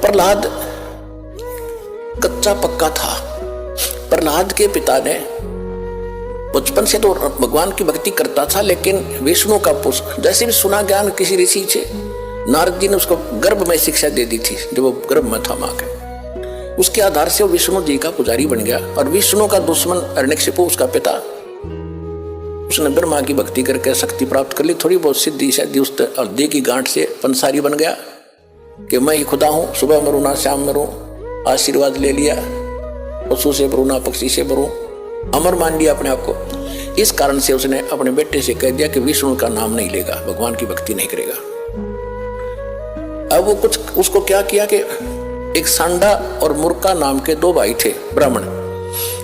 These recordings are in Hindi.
प्रहलाद कच्चा पक्का था। प्रहलाद के पिता ने बचपन से तो भगवान की भक्ति करता था, लेकिन विष्णु का पुष्प जैसे भी सुना ज्ञान किसी ऋषि से, नारद जी ने उसको गर्भ में शिक्षा दे दी थी जब वो गर्भ में था मां के। उसके आधार से वो विष्णु जी का पुजारी बन गया। और विष्णु का दुश्मन हिरण्यकशिपु उसका पिता, उसने ब्रह्मा की भक्ति करके शक्ति प्राप्त कर ली, थोड़ी बहुत सिद्धि शादी उस हल्दी की गांठ से पंसारी बन गया कि मैं ही खुदा हूं, सुबह मरूं ना शाम मरूं, आशीर्वाद ले लिया, पशु से मरूं ना पक्षी से मरूं, अमर मान लिया अपने आप को। इस कारण से उसने अपने बेटे से कह दिया कि विष्णु का नाम नहीं लेगा, भगवान की भक्ति नहीं करेगा। अब वो कुछ उसको क्या किया कि एक सांडा और मुर्का नाम के दो भाई थे ब्राह्मण,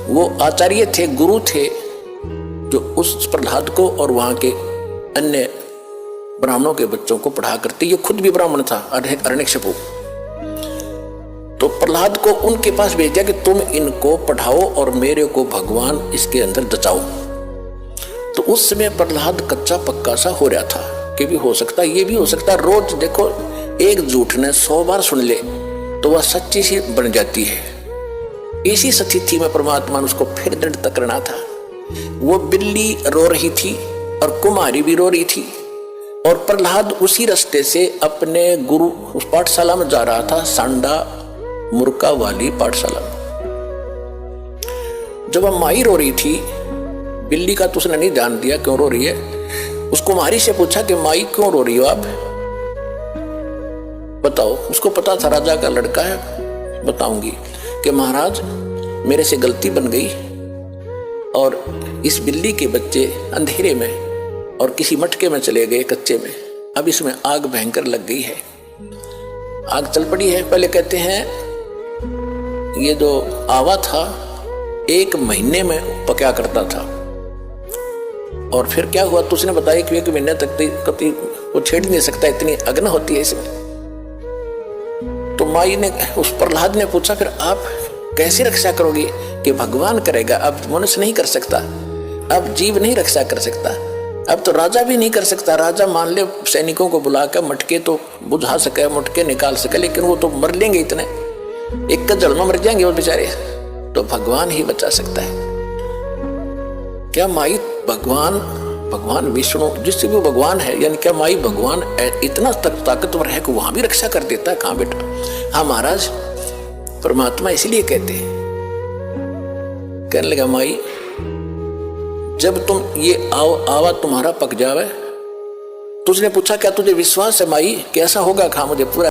वो आचार्य थे, गुरु थे, जो उस प्रहलाद को और वहां के अन्य ब्राह्मणों के बच्चों को पढ़ा करते। ये खुद भी ब्राह्मण था हिरण्यकशिपु। तो प्रहलाद को उनके पास भेज दिया कि तुम इनको पढ़ाओ और मेरे को भगवान इसके अंदर दचाओ। तो उस समय प्रहलाद कच्चा पक्का सा हो रहा था कि भी हो सकता, ये भी हो सकता। रोज देखो एक झूठ ने 100 बार सुन ले तो वह सच्ची सी बन जाती है। इसी स्थिति में परमात्मा ने उसको फिर दृढ़ करना था। वो बिल्ली रो रही थी और कुमारी भी रो रही थी, और प्रहलाद उसी रास्ते से अपने गुरु उस पाठशाला में जा रहा था, सांडा मुर्का वाली पाठशाला। जब वह माई रो रही थी, बिल्ली का तो उसने नहीं ध्यान दिया क्यों रो रही है। उस कुमारी से पूछा कि माई क्यों रो रही हो आप, बताओ। उसको पता था राजा का लड़का है, बताऊंगी कि महाराज मेरे से गलती बन गई और इस बिल्ली के बच्चे अंधेरे में और किसी मटके में चले गए कच्चे में, अब इसमें आग भयंकर लग गई है, आग चल पड़ी है। पहले कहते हैं ये जो आवा था 1 महीने में पका करता था, और फिर क्या हुआ तो उसने बताया कि 1 महीने तक कभी वो छेड़ नहीं सकता, इतनी अग्नि होती है इसमें। तो माई ने उस प्रहलाद ने पूछा फिर आप कैसे रक्षा करोगे कि भगवान करेगा, अब मनुष्य नहीं कर सकता, अब जीव नहीं रक्षा कर सकता, अब तो राजा भी नहीं कर सकता। राजा मान ले सैनिकों को बुलाकर मटके तो बुझा सके, मटके निकाल सके, लेकिन वो तो मर लेंगे, इतने एक का जल में मर जाएंगे वो बेचारे, तो भगवान ही बचा सकता है। क्या माई भगवान विष्णु जिससे भी भगवान है, यानी क्या माई भगवान इतना ताकतवर है कि वहां भी रक्षा कर देता है? कहां बेटा, हाँ महाराज परमात्मा इसलिए कहते हैं। कहने लगा माई जब तुम ये आवा तुम्हारा पक जावे, तो उसने पूछा क्या तुझे विश्वास है माई कैसा होगा? कहा मुझे पूरा